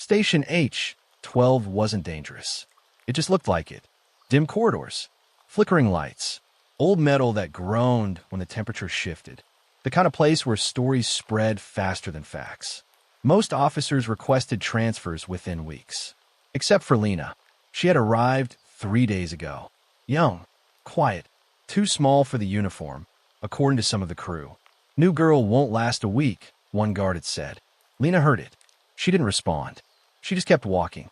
Station H-12 wasn't dangerous. It just looked like it. Dim corridors, flickering lights, old metal that groaned when the temperature shifted. The kind of place where stories spread faster than facts. Most officers requested transfers within weeks. Except for Lina. She had arrived 3 days ago. Young, quiet, too small for the uniform, according to some of the crew. New girl won't last a week, one guard had said. Lina heard it. She didn't respond. She just kept walking.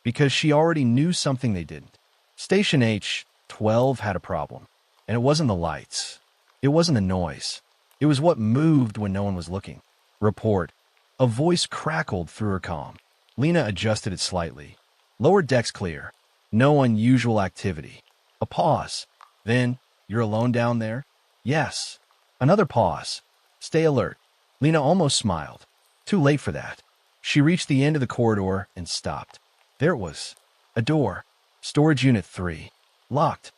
Because she already knew something they didn't. Station H-12 had a problem. And it wasn't the lights. It wasn't the noise. It was what moved when no one was looking. Report. A voice crackled through her comm. Lina adjusted it slightly. Lower decks clear. No unusual activity. A pause. Then, you're alone down there? Yes. Another pause. Stay alert. Lina almost smiled. Too late for that. She reached the end of the corridor and stopped. There it was. A door. Storage Unit 3. Locked.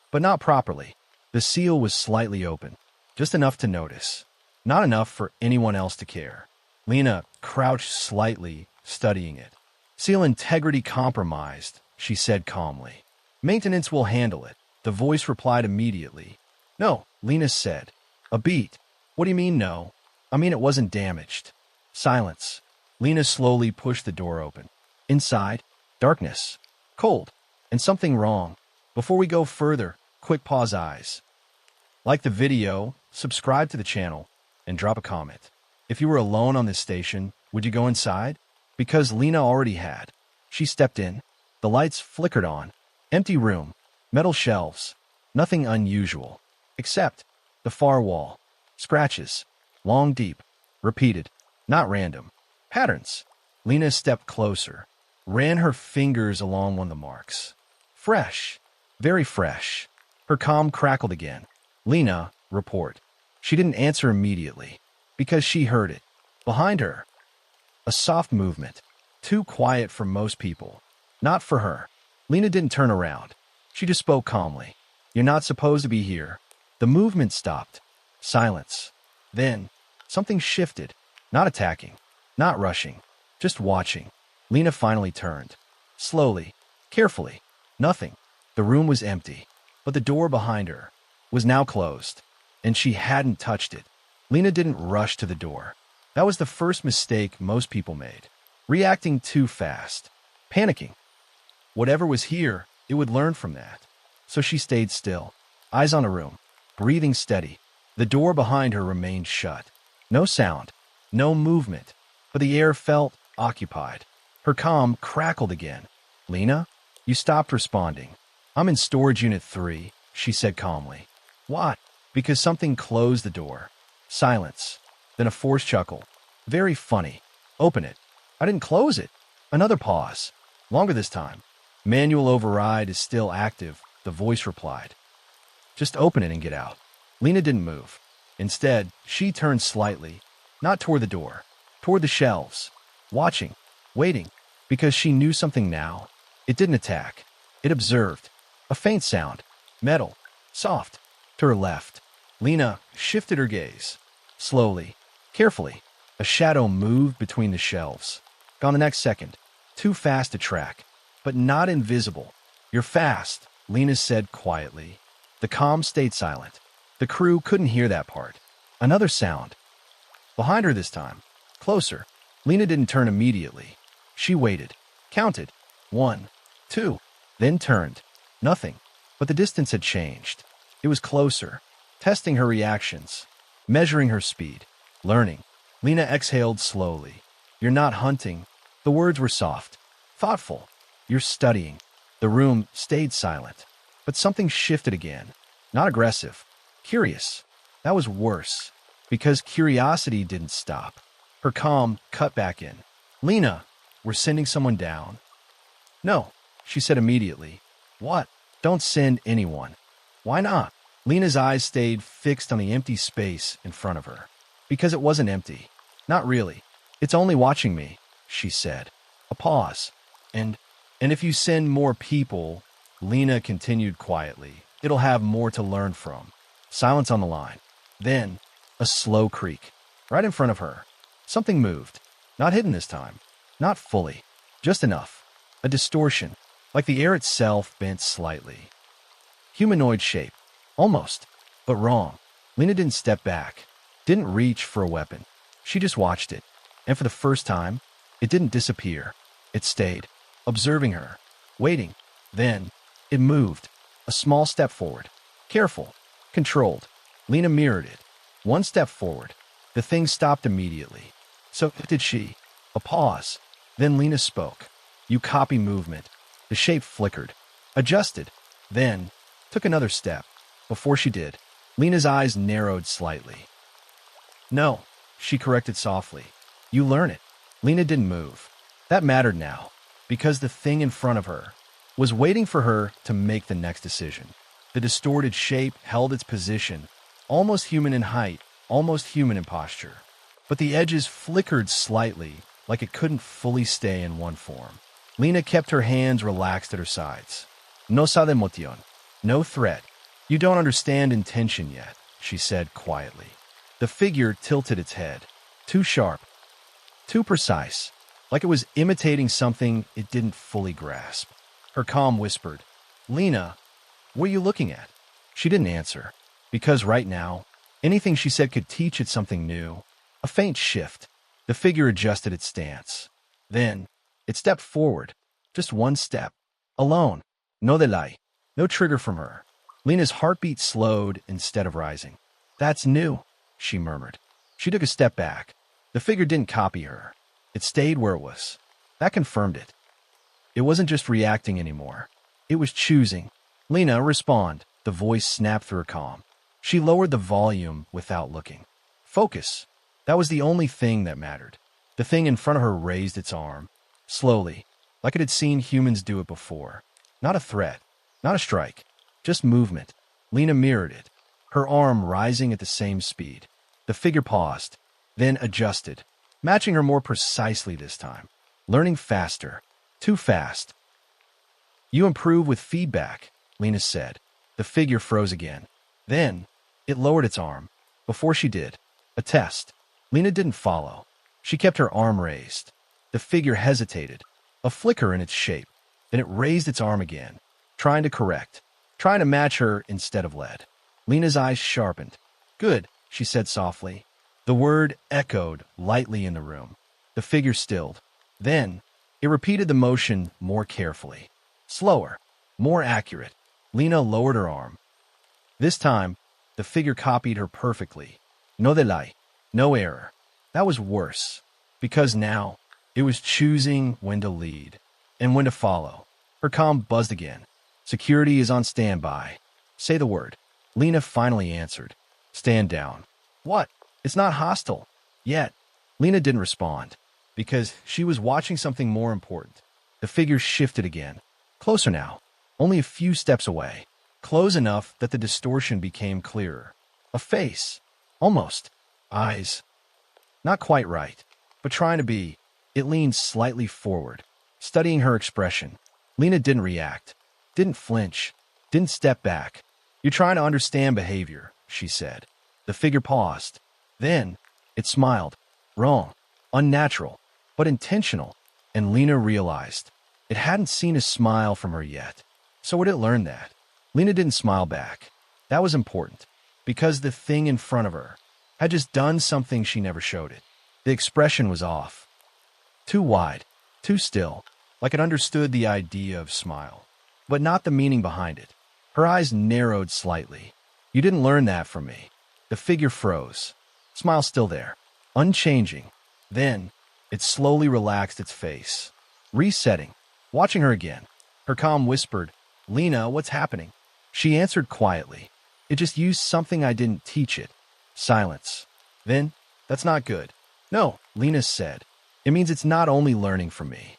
But not properly. The seal was slightly open. Just enough to notice. Not enough for anyone else to care. Lina crouched slightly, studying it. Seal integrity compromised, she said calmly. Maintenance will handle it. The voice replied immediately. No, Lina said. A beat. What do you mean no? I mean it wasn't damaged. Silence. Lina slowly pushed the door open. Inside, darkness. Cold. And something wrong. Before we go further, quick pause eyes. Like the video, subscribe to the channel, and drop a comment. If you were alone on this station, would you go inside? Because Lina already had. She stepped in. The lights flickered on. Empty room. Metal shelves. Nothing unusual. Except the far wall. Scratches. Long, deep. Repeated. Not random. Patterns. Lina stepped closer. Ran her fingers along one of the marks. Fresh. Very fresh. Her comm crackled again. Lina, report. She didn't answer immediately. Because she heard it. Behind her. A soft movement. Too quiet for most people. Not for her. Lina didn't turn around. She just spoke calmly. You're not supposed to be here. The movement stopped. Silence. Then, something shifted. Not attacking. Not rushing. Just watching. Lina finally turned. Slowly. Carefully. Nothing. The room was empty. But the door behind her was now closed. And she hadn't touched it. Lina didn't rush to the door. That was the first mistake most people made. Reacting too fast. Panicking. Whatever was here, it would learn from that. So she stayed still. Eyes on the room. Breathing steady. The door behind her remained shut. No sound. No movement. But the air felt occupied. Her comm crackled again. Lina? You stopped responding. I'm in Storage Unit 3, she said calmly. What? Because something closed the door. Silence. Then a forced chuckle. Very funny. Open it. I didn't close it. Another pause. Longer this time. Manual override is still active, the voice replied. Just open it and get out. Lina didn't move. Instead, she turned slightly, not toward the door, toward the shelves, watching, waiting, because she knew something now. It didn't attack. It observed. A faint sound. Metal. Soft. To her left. Lina shifted her gaze. Slowly. Carefully. A shadow moved between the shelves. Gone the next second. Too fast to track. But not invisible. You're fast, Lina said quietly. The comm stayed silent. The crew couldn't hear that part. Another sound. Behind her this time. Closer. Lina didn't turn immediately. She waited. Counted. 1, 2. Then turned. Nothing. But the distance had changed. It was closer. Testing her reactions. Measuring her speed. Learning. Lina exhaled slowly. You're not hunting. The words were soft. Thoughtful. You're studying. The room stayed silent. But something shifted again. Not aggressive. Curious. That was worse. Because curiosity didn't stop. Her comm cut back in. Lina, we're sending someone down. No, she said immediately. What? Don't send anyone. Why not? Lina's eyes stayed fixed on the empty space in front of her. Because it wasn't empty. Not really. It's only watching me, she said. A pause. And if you send more people, Lina continued quietly, it'll have more to learn from. Silence on the line. Then, a slow creak. Right in front of her. Something moved. Not hidden this time. Not fully. Just enough. A distortion, like the air itself bent slightly. Humanoid shape. Almost. But wrong. Lina didn't step back. Didn't reach for a weapon. She just watched it. And for the first time, it didn't disappear. It stayed. Observing her. Waiting. Then, it moved. A small step forward. Careful. Controlled. Lina mirrored it. One step forward. The thing stopped immediately. So did she. A pause. Then Lina spoke. You copy movement. The shape flickered. Adjusted. Then, took another step. Before she did, Lina's eyes narrowed slightly. No, she corrected softly. You learn it. Lina didn't move. That mattered now, because the thing in front of her was waiting for her to make the next decision. The distorted shape held its position, almost human in height, almost human in posture. But the edges flickered slightly, like it couldn't fully stay in one form. Lina kept her hands relaxed at her sides. No sabe emoción. No threat. You don't understand intention yet, she said quietly. The figure tilted its head. Too sharp. Too precise. Like it was imitating something it didn't fully grasp. Her calm whispered, Lina, what are you looking at? She didn't answer, because right now, anything she said could teach it something new. A faint shift. The figure adjusted its stance. Then, it stepped forward. Just one step. Alone. No delay. No trigger from her. Lina's heartbeat slowed instead of rising. That's new, she murmured. She took a step back. The figure didn't copy her. It stayed where it was. That confirmed it. It wasn't just reacting anymore. It was choosing. Lina, respond. The voice snapped through her calm. She lowered the volume without looking. Focus. That was the only thing that mattered. The thing in front of her raised its arm. Slowly, like it had seen humans do it before. Not a threat. Not a strike. Just movement. Lina mirrored it. Her arm rising at the same speed. The figure paused, then adjusted, matching her more precisely this time. Learning faster. Too fast. You improve with feedback, Lina said. The figure froze again. Then, it lowered its arm. Before she did, a test. Lina didn't follow. She kept her arm raised. The figure hesitated, a flicker in its shape. Then it raised its arm again, trying to correct, trying to match her instead of lead. Lina's eyes sharpened. Good, she said softly. The word echoed lightly in the room. The figure stilled. Then, it repeated the motion more carefully. Slower, more accurate. Lina lowered her arm. This time, the figure copied her perfectly. No delay, no error. That was worse, because now, it was choosing when to lead and when to follow. Her calm buzzed again. Security is on standby. Say the word. Lina finally answered. Stand down. What? It's not hostile. Yet. Lina didn't respond, because she was watching something more important. The figure shifted again. Closer now. Only a few steps away. Close enough that the distortion became clearer. A face. Almost. Eyes. Not quite right, but trying to be. It leaned slightly forward, studying her expression. Lina didn't react. Didn't flinch. Didn't step back. You're trying to understand behavior, she said. The figure paused. Then, it smiled. Wrong. Unnatural. But intentional. And Lina realized. It hadn't seen a smile from her yet. So would it learn that? Lina didn't smile back. That was important. Because the thing in front of her had just done something she never showed it. The expression was off. Too wide. Too still. Like it understood the idea of smile. But not the meaning behind it. Her eyes narrowed slightly. You didn't learn that from me. The figure froze. Smile still there. Unchanging. Then, it slowly relaxed its face. Resetting. Watching her again. Her calm whispered, Lina, what's happening? She answered quietly. It just used something I didn't teach it. Silence. Then, that's not good. No, Lina said. It means it's not only learning from me.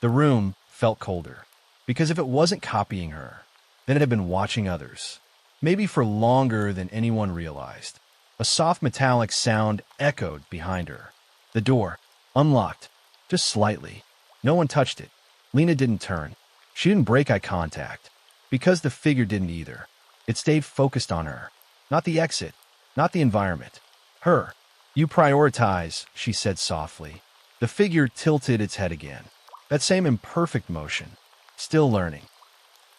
The room felt colder. Because if it wasn't copying her, then it had been watching others. Maybe for longer than anyone realized. A soft metallic sound echoed behind her. The door, unlocked, just slightly. No one touched it. Lina didn't turn. She didn't break eye contact. Because the figure didn't either. It stayed focused on her. Not the exit. Not the environment. Her. You prioritize, she said softly. The figure tilted its head again. That same imperfect motion. Still learning.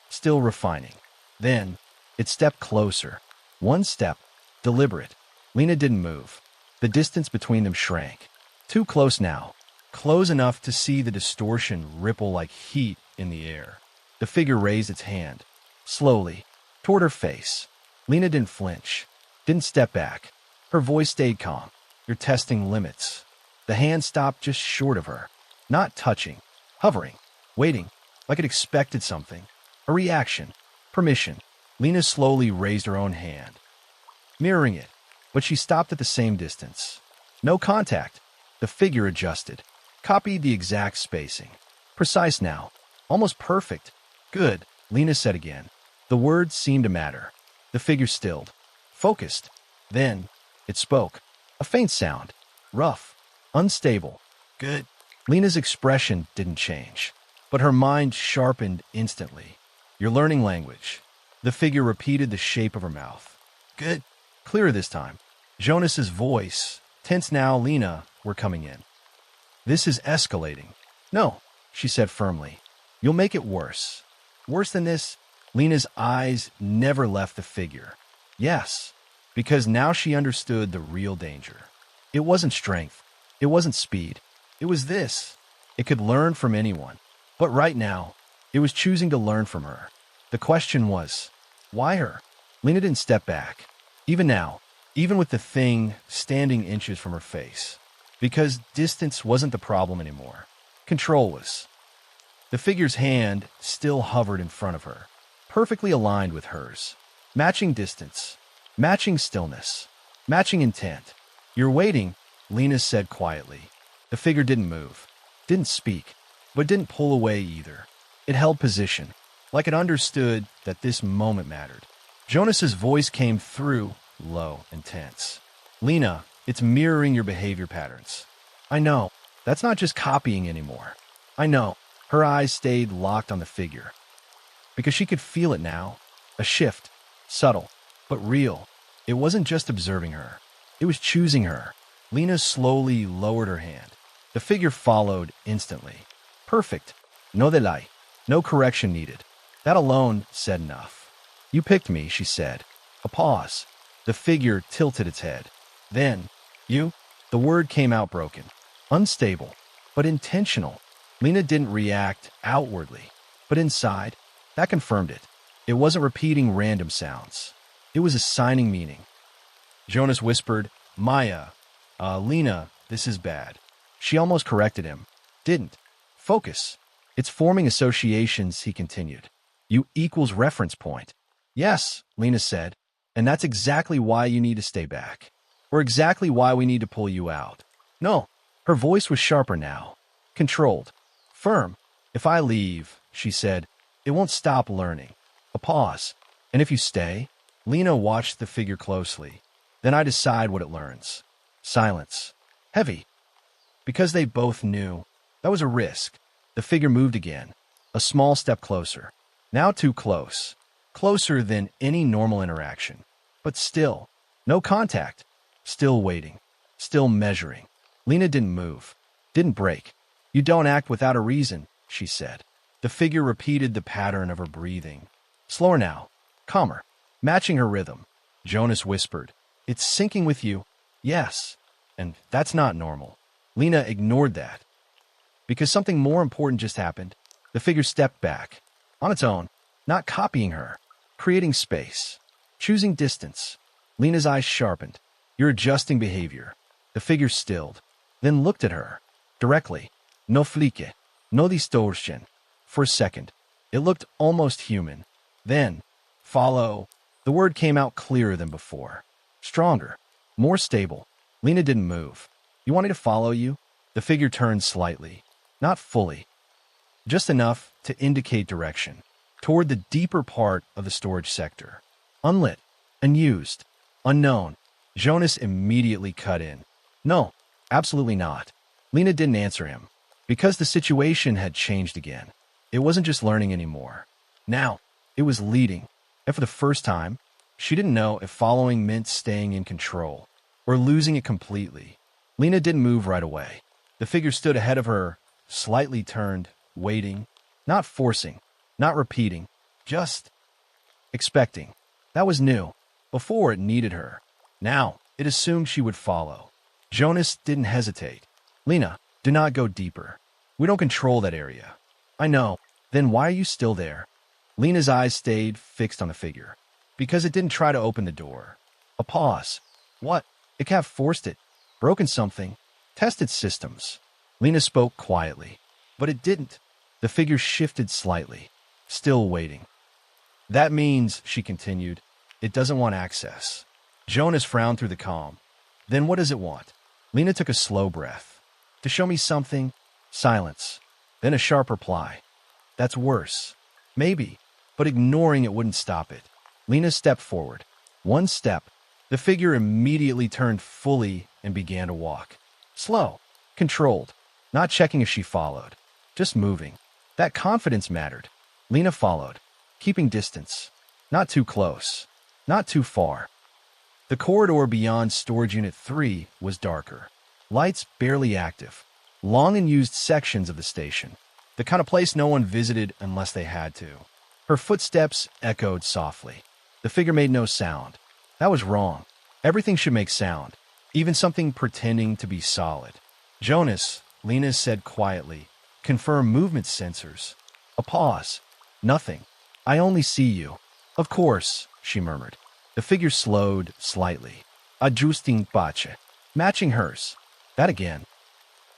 Still refining. Then, it stepped closer. One step. Deliberate. Lina didn't move. The distance between them shrank. Too close now. Close enough to see the distortion ripple like heat in the air. The figure raised its hand. Slowly. Toward her face. Lina didn't flinch. Didn't step back. Her voice stayed calm. You're testing limits. The hand stopped just short of her. Not touching. Hovering. Waiting. Like it expected something. A reaction. Permission. Lina slowly raised her own hand. Mirroring it. But she stopped at the same distance. No contact. The figure adjusted. Copied the exact spacing. Precise now. Almost perfect. Good, Lina said again. The words seemed to matter. The figure stilled. Focused. Then, it spoke. A faint sound. Rough. Unstable. Good. Lina's expression didn't change. But her mind sharpened instantly. You're learning language. The figure repeated the shape of her mouth. Good. Clearer this time. Jonas's voice, tense now. Lina, we're coming in. This is escalating. No, she said firmly. You'll make it worse. Worse than this? Lina's eyes never left the figure. Yes, because now she understood the real danger. It wasn't strength. It wasn't speed. It was this. It could learn from anyone. But right now, it was choosing to learn from her. The question was, why her? Lina didn't step back. Even now, even with the thing standing inches from her face. Because distance wasn't the problem anymore. Control was. The figure's hand still hovered in front of her, perfectly aligned with hers. Matching distance. Matching stillness. Matching intent. You're waiting, Lina said quietly. The figure didn't move. Didn't speak. But didn't pull away either. It held position, like it understood that this moment mattered. Jonas's voice came through, low and tense. Lina, it's mirroring your behavior patterns. I know. That's not just copying anymore. I know. Her eyes stayed locked on the figure. Because she could feel it now. A shift. Subtle, but real. It wasn't just observing her. It was choosing her. Lina slowly lowered her hand. The figure followed instantly. Perfect. No delay. No correction needed. That alone said enough. You picked me, she said. A pause. The figure tilted its head. Then, you? The word came out broken. Unstable, but intentional. Lina didn't react outwardly, but inside, that confirmed it. It wasn't repeating random sounds. It was assigning meaning. Jonas whispered, Maya, Lina, this is bad. She almost corrected him. Didn't. Focus. It's forming associations, he continued. You equals reference point. Yes, Lina said, and that's exactly why you need to stay back. Or exactly why we need to pull you out. No, her voice was sharper now. Controlled. Firm. If I leave, she said, it won't stop learning. A pause. And if you stay? Lina watched the figure closely. Then I decide what it learns. Silence. Heavy. Because they both knew. That was a risk. The figure moved again. A small step closer. Now too close. Closer than any normal interaction. But still. No contact. Still waiting. Still measuring. Lina didn't move. Didn't break. You don't act without a reason, she said. The figure repeated the pattern of her breathing. Slower now. Calmer. Matching her rhythm. Jonas whispered. It's syncing with you. Yes. And that's not normal. Lina ignored that. Because something more important just happened. The figure stepped back. On its own. Not copying her. Creating space. Choosing distance. Lina's eyes sharpened. You're adjusting behavior. The figure stilled. Then looked at her. Directly. No flique. No distortion. For a second. It looked almost human. Then. Follow. The word came out clearer than before. Stronger. More stable. Lina didn't move. You want me to follow you? The figure turned slightly. Not fully. Just enough to indicate direction. Toward the deeper part of the storage sector. Unlit. Unused. Unknown. Jonas immediately cut in. No, absolutely not. Lina didn't answer him. Because the situation had changed again. It wasn't just learning anymore. Now, it was leading. And for the first time, she didn't know if following meant staying in control. Or losing it completely. Lina didn't move right away. The figure stood ahead of her, slightly turned, waiting, not forcing, not repeating, just expecting. That was new. Before, it needed her. Now, it assumed she would follow. Jonas didn't hesitate. Lina, do not go deeper. We don't control that area. I know. Then why are you still there? Lina's eyes stayed fixed on the figure. Because it didn't try to open the door. A pause. What? It can't have forced it. Broken something. Tested systems. Lina spoke quietly. But it didn't. The figure shifted slightly. Still waiting. That means, she continued, it doesn't want access. Jonas frowned through the calm. Then what does it want? Lina took a slow breath. To show me something? Silence. Then a sharp reply. That's worse. Maybe. But ignoring it wouldn't stop it. Lina stepped forward. One step. The figure immediately turned fully and began to walk. Slow. Controlled. Not checking if she followed. Just moving. That confidence mattered. Lina followed. Keeping distance. Not too close. Not too far. The corridor beyond Storage Unit 3 was darker. Lights barely active. Long unused sections of the station. The kind of place no one visited unless they had to. Her footsteps echoed softly. The figure made no sound. That was wrong. Everything should make sound. Even something pretending to be solid. Jonas, Lina said quietly, confirm movement sensors. A pause. Nothing. I only see you. Of course, she murmured. The figure slowed slightly. Adjusting pace. Matching hers. That again.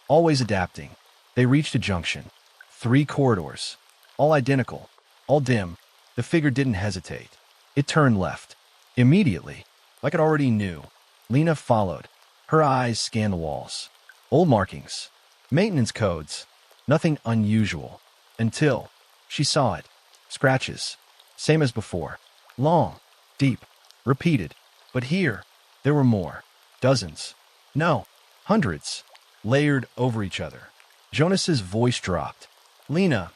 Always adapting. They reached a junction. 3 corridors. All identical. All dim. The figure didn't hesitate. It turned left. Immediately. Like it already knew. Lina followed. Her eyes scanned the walls. Old markings. Maintenance codes. Nothing unusual. Until she saw it. Scratches. Same as before. Long. Deep. Repeated. But here, there were more. Dozens. No. Hundreds. Layered over each other. Jonas's voice dropped. Lina,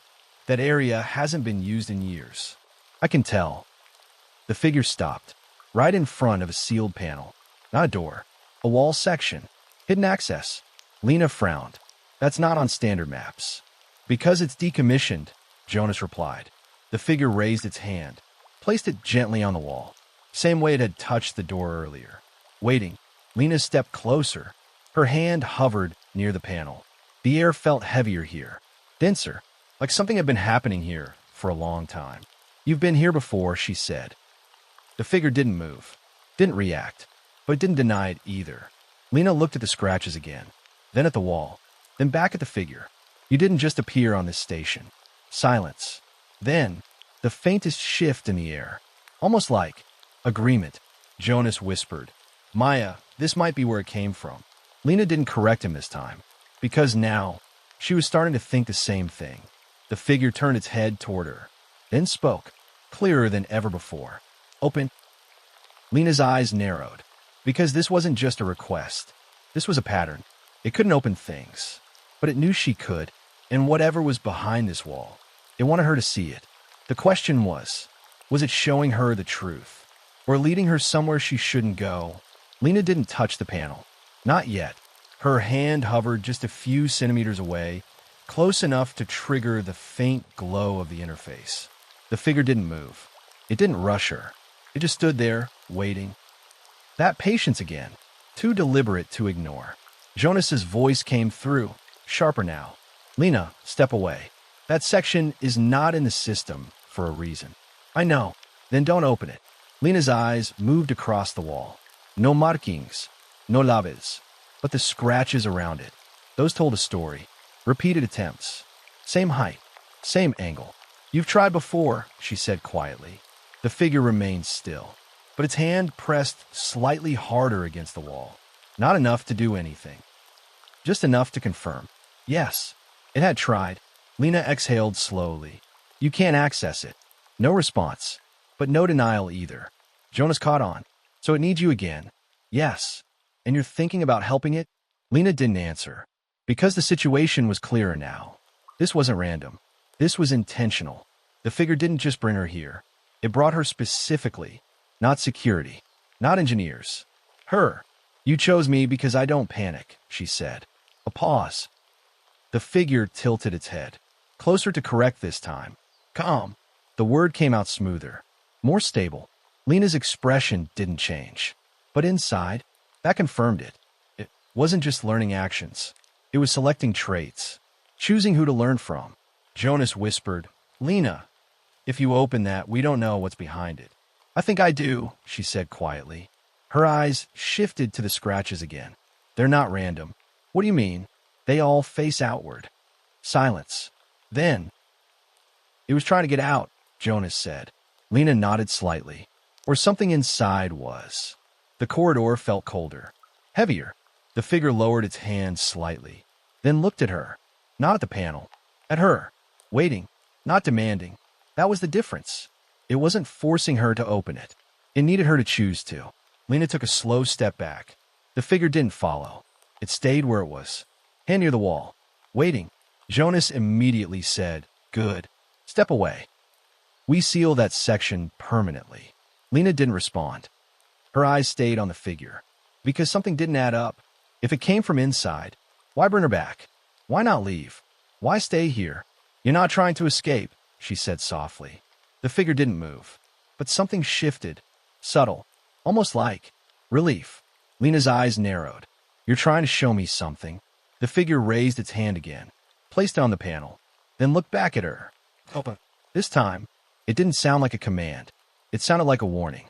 that area hasn't been used in years. I can tell. The figure stopped. Right in front of a sealed panel. Not a door. A wall section. Hidden access. Lina frowned. That's not on standard maps. Because it's decommissioned, Jonas replied. The figure raised its hand. Placed it gently on the wall. Same way it had touched the door earlier. Waiting. Lina stepped closer. Her hand hovered near the panel. The air felt heavier here. Denser. Like something had been happening here for a long time. You've been here before, she said. The figure didn't move. Didn't react. But didn't deny it either. Lina looked at the scratches again. Then at the wall. Then back at the figure. You didn't just appear on this station. Silence. Then, the faintest shift in the air. Almost like agreement. Jonas whispered. Maya, this might be where it came from. Lina didn't correct him this time. Because now, she was starting to think the same thing. The figure turned its head toward her. Then spoke. Clearer than ever before. Open. Lina's eyes narrowed. Because this wasn't just a request. This was a pattern. It couldn't open things. But it knew she could. And whatever was behind this wall, it wanted her to see it. The question was it showing her the truth? Or leading her somewhere she shouldn't go? Lina didn't touch the panel. Not yet. Her hand hovered just a few centimeters away, close enough to trigger the faint glow of the interface. The figure didn't move. It didn't rush her. It just stood there, waiting. That patience again. Too deliberate to ignore. Jonas's voice came through, sharper now. Lina, step away. That section is not in the system for a reason. I know. Then don't open it. Lina's eyes moved across the wall. No markings. No labels. But the scratches around it. Those told a story. Repeated attempts. Same height. Same angle. You've tried before, she said quietly. The figure remained still. But its hand pressed slightly harder against the wall. Not enough to do anything. Just enough to confirm. Yes, it had tried. Lina exhaled slowly. You can't access it. No response. But no denial either. Jonas caught on. So it needs you again. Yes. And you're thinking about helping it? Lina didn't answer. Because the situation was clearer now. This wasn't random. This was intentional. The figure didn't just bring her here. It brought her specifically. Not security. Not engineers. Her. You chose me because I don't panic, she said. A pause. The figure tilted its head, closer to correct this time. Calm. The word came out smoother, more stable. Lina's expression didn't change. But inside, that confirmed it. It wasn't just learning actions. It was selecting traits, choosing who to learn from. Jonas whispered, Lina, if you open that, we don't know what's behind it. I think I do, she said quietly. Her eyes shifted to the scratches again. They're not random. What do you mean? They all face outward. Silence. Then, it was trying to get out, Jonas said. Lina nodded slightly. Or something inside was. The corridor felt colder, heavier. The figure lowered its hand slightly, then looked at her. Not at the panel. At her. Waiting. Not demanding. That was the difference. It wasn't forcing her to open it. It needed her to choose to. Lina took a slow step back. The figure didn't follow. It stayed where it was, hand near the wall, waiting. Jonas immediately said, Good. Step away. We seal that section permanently. Lina didn't respond. Her eyes stayed on the figure, because something didn't add up. If it came from inside, why bring her back? Why not leave? Why stay here? You're not trying to escape, she said softly. The figure didn't move, but something shifted, subtle, almost like relief. Lina's eyes narrowed. You're trying to show me something. The figure raised its hand again, placed it on the panel, then looked back at her. Open. This time, it didn't sound like a command. It sounded like a warning.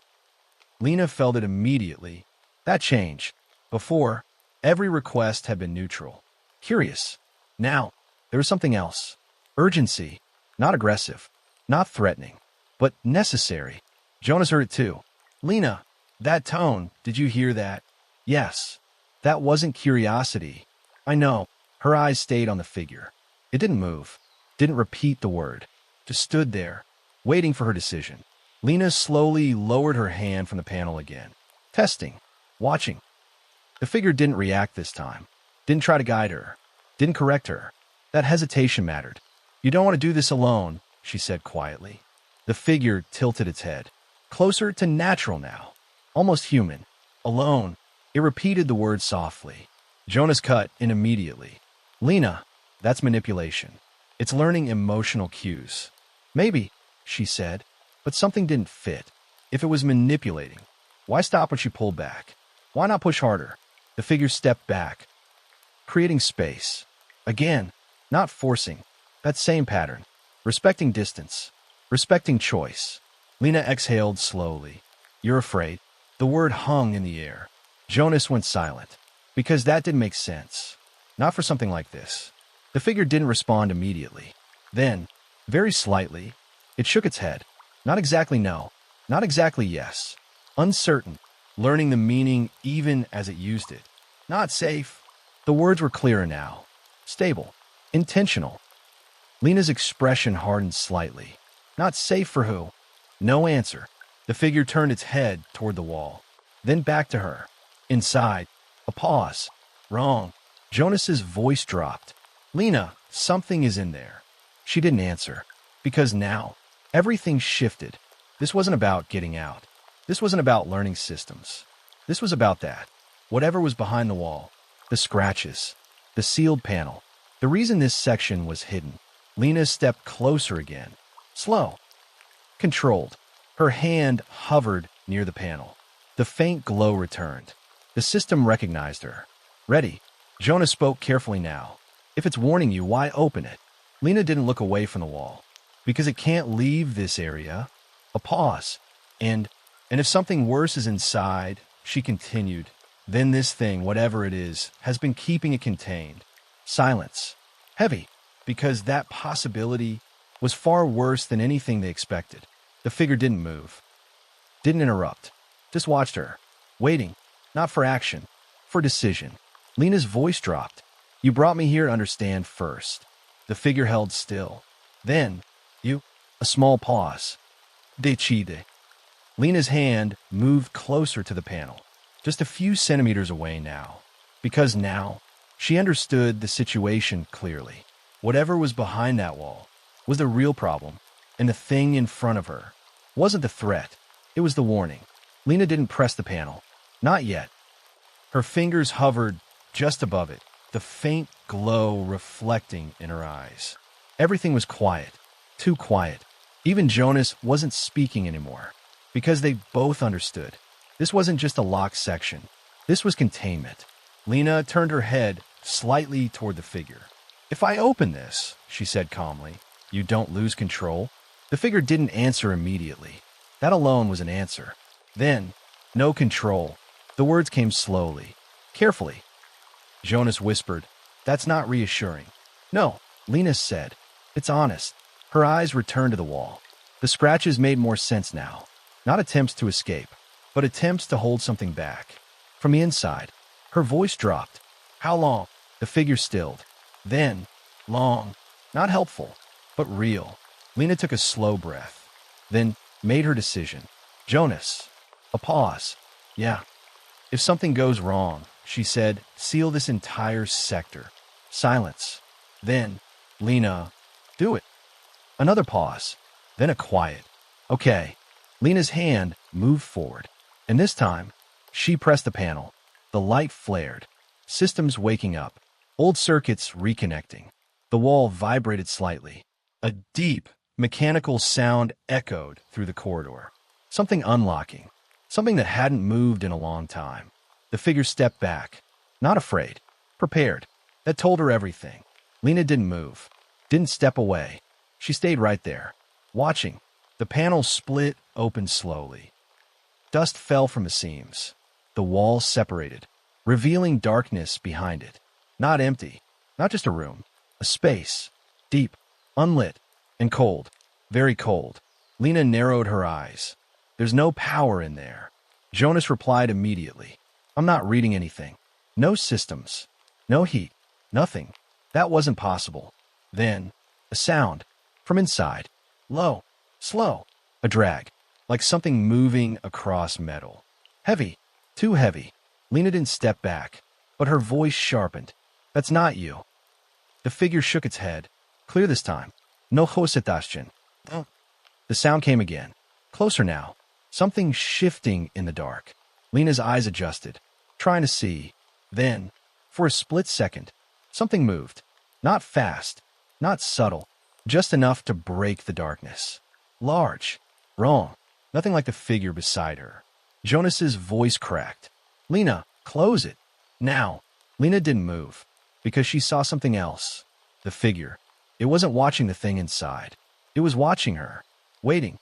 Lina felt it immediately. That change. Before, every request had been neutral. Curious. Now, there was something else. Urgency. Not aggressive. Not threatening. But necessary. Jonas heard it too. Lina, that tone, did you hear that? Yes. That wasn't curiosity. I know. Her eyes stayed on the figure. It didn't move. Didn't repeat the word. Just stood there, waiting for her decision. Lina slowly lowered her hand from the panel again. Testing. Watching. The figure didn't react this time. Didn't try to guide her. Didn't correct her. That hesitation mattered. You don't want to do this alone, she said quietly. The figure tilted its head. Closer to natural now. Almost human. Alone. It repeated the word softly. Jonas cut in immediately. Lina, that's manipulation. It's learning emotional cues. Maybe, she said, but something didn't fit. If it was manipulating, why stop when she pulled back? Why not push harder? The figure stepped back, creating space. Again, not forcing. That same pattern. Respecting distance. Respecting choice. Lina exhaled slowly. You're afraid. The word hung in the air. Jonas went silent. Because that didn't make sense. Not for something like this. The figure didn't respond immediately. Then, very slightly, it shook its head. Not exactly no. Not exactly yes. Uncertain. Learning the meaning even as it used it. Not safe. The words were clearer now. Stable. Intentional. Lina's expression hardened slightly. Not safe for who? No answer. The figure turned its head toward the wall. Then back to her. Inside. A pause. Wrong. Jonas's voice dropped. Lina, something is in there. She didn't answer. Because now, everything shifted. This wasn't about getting out. This wasn't about learning systems. This was about that. Whatever was behind the wall. The scratches. The sealed panel. The reason this section was hidden. Lina stepped closer again. Slow. Controlled. Her hand hovered near the panel. The faint glow returned. The system recognized her. Ready. Jonas spoke carefully now. If it's warning you, why open it? Lina didn't look away from the wall. Because it can't leave this area. A pause. And if something worse is inside, she continued, then this thing, whatever it is, has been keeping it contained. Silence. Heavy. Because that possibility was far worse than anything they expected. The figure didn't move. Didn't interrupt. Just watched her. Waiting. Not for action. For decision. Lina's voice dropped. You brought me here to understand first. The figure held still. Then, you. A small pause. Decide. Lina's hand moved closer to the panel. Just a few centimeters away now. Because now, she understood the situation clearly. Whatever was behind that wall was the real problem, and the thing in front of her wasn't the threat. It was the warning. Lina didn't press the panel. Not yet. Her fingers hovered just above it, the faint glow reflecting in her eyes. Everything was quiet, too quiet. Even Jonas wasn't speaking anymore, because they both understood. This wasn't just a locked section. This was containment. Lina turned her head slightly toward the figure. "If I open this," she said calmly, "you don't lose control?" The figure didn't answer immediately. That alone was an answer. Then, "No control." The words came slowly, carefully. Jonas whispered, "That's not reassuring." "No," Lina said. "It's honest." Her eyes returned to the wall. The scratches made more sense now. Not attempts to escape, but attempts to hold something back. From the inside, her voice dropped. "How long?" The figure stilled. Then, "Long." Not helpful, but real. Lina took a slow breath, then made her decision. "Jonas." A pause. "Yeah. If something goes wrong," she said, "seal this entire sector." Silence. Then, "Lina, do it." Another pause. Then a quiet. "Okay." Lina's hand moved forward, and this time, she pressed the panel. The light flared. Systems waking up. Old circuits reconnecting. The wall vibrated slightly. A deep, mechanical sound echoed through the corridor. Something unlocking. Something that hadn't moved in a long time. The figure stepped back. Not afraid. Prepared. That told her everything. Lina didn't move. Didn't step away. She stayed right there, watching. The panel split open slowly. Dust fell from the seams. The wall separated, revealing darkness behind it. Not empty. Not just a room. A space. Deep. Unlit. And cold. Very cold. Lina narrowed her eyes. "There's no power in there." Jonas replied immediately. "I'm not reading anything. No systems. No heat. Nothing." That wasn't possible. Then, a sound. From inside. Low. Slow. A drag. Like something moving across metal. Heavy. Too heavy. Lina didn't step back, but her voice sharpened. "That's not you." The figure shook its head. Clear this time. "No hosetashin." The sound came again. Closer now. Something shifting in the dark. Lina's eyes adjusted, trying to see. Then, for a split second, something moved. Not fast. Not subtle. Just enough to break the darkness. Large. Wrong. Nothing like the figure beside her. Jonas's voice cracked. "Lina, close it. Now." Lina didn't move, because she saw something else. The figure. It wasn't watching the thing inside. It was watching her. Waiting.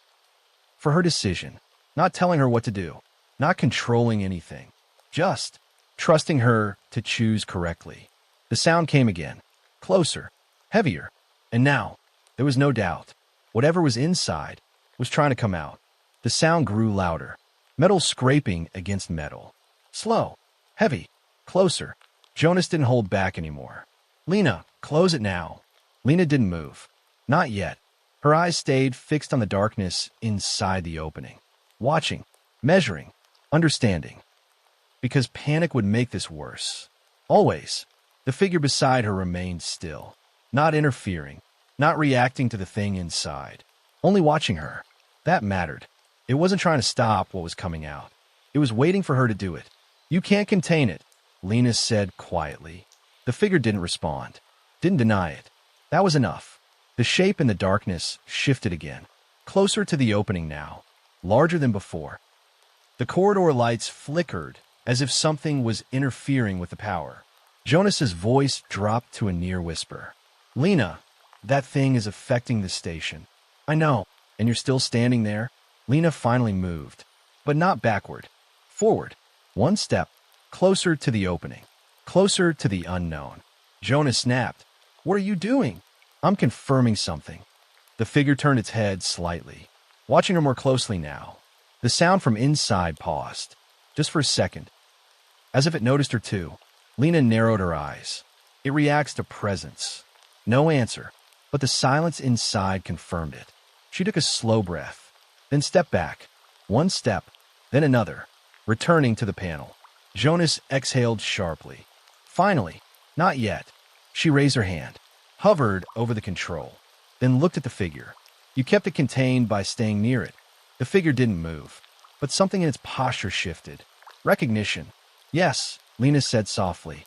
For her decision. Not telling her what to do. Not controlling anything. Just trusting her to choose correctly. The sound came again. Closer. Heavier. And now, there was no doubt. Whatever was inside was trying to come out. The sound grew louder. Metal scraping against metal. Slow. Heavy. Closer. Jonas didn't hold back anymore. "Lina, close it now." Lina didn't move. Not yet. Her eyes stayed fixed on the darkness inside the opening. Watching. Measuring. Understanding. Because panic would make this worse. Always. The figure beside her remained still. Not interfering. Not reacting to the thing inside. Only watching her. That mattered. It wasn't trying to stop what was coming out. It was waiting for her to do it. "You can't contain it," Lina said quietly. The figure didn't respond. Didn't deny it. That was enough. The shape in the darkness shifted again. Closer to the opening now. Larger than before. The corridor lights flickered as if something was interfering with the power. Jonas's voice dropped to a near whisper. "Lina, that thing is affecting the station." "I know. And you're still standing there?" Lina finally moved. But not backward. Forward. One step. Closer to the opening. Closer to the unknown. Jonas snapped. "What are you doing?" "I'm confirming something." The figure turned its head slightly, watching her more closely now. The sound from inside paused. Just for a second. As if it noticed her too. Lina narrowed her eyes. It reacts to presence. No answer, but the silence inside confirmed it. She took a slow breath, then stepped back. One step, then another, returning to the panel. Jonas exhaled sharply. Finally, not yet. She raised her hand, hovered over the control, then looked at the figure. You kept it contained by staying near it. The figure didn't move, but something in its posture shifted. Recognition. "Yes," Lina said softly.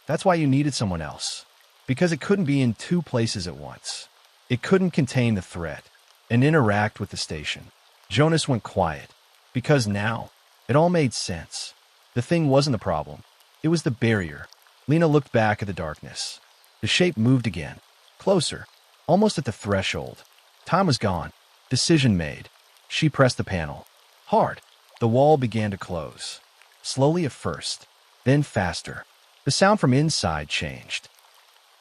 That's why you needed someone else. Because it couldn't be in two places at once. It couldn't contain the threat and interact with the station. Jonas went quiet, because now it all made sense. The thing wasn't the problem. It was the barrier. Lina looked back at the darkness. The shape moved again, closer, almost at the threshold. Time was gone. Decision made. She pressed the panel. Hard. The wall began to close. Slowly at first, then faster. The sound from inside changed.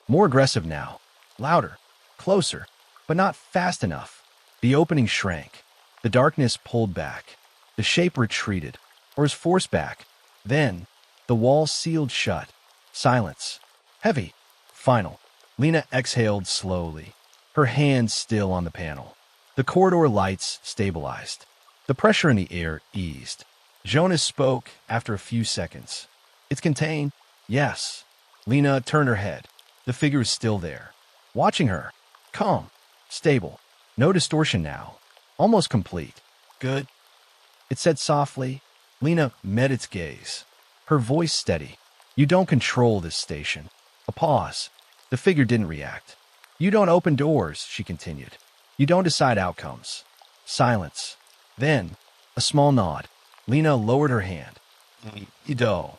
More aggressive now. Louder. Closer. But not fast enough. The opening shrank. The darkness pulled back. The shape retreated, or was forced back. Then, the wall sealed shut. Silence. Heavy. Final. Lina exhaled slowly, her hands still on the panel. The corridor lights stabilized. The pressure in the air eased. Jonas spoke after a few seconds. It's contained? Yes. Lina turned her head. The figure was still there, watching her. Calm. Stable. No distortion now. Almost complete. Good. It said softly. Lina met its gaze. Her voice steady. You don't control this station. A pause. The figure didn't react. You don't open doors, she continued. You don't decide outcomes. Silence. Then, a small nod. Lina lowered her hand. You do.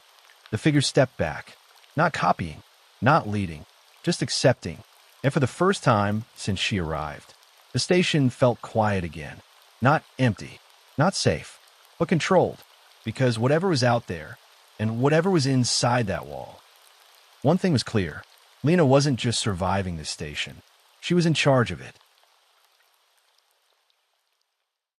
The figure stepped back. Not copying. Not leading. Just accepting. And for the first time since she arrived, the station felt quiet again. Not empty. Not safe. But controlled. Because whatever was out there, and whatever was inside that wall. One thing was clear. Lina wasn't just surviving this station. She was in charge of it.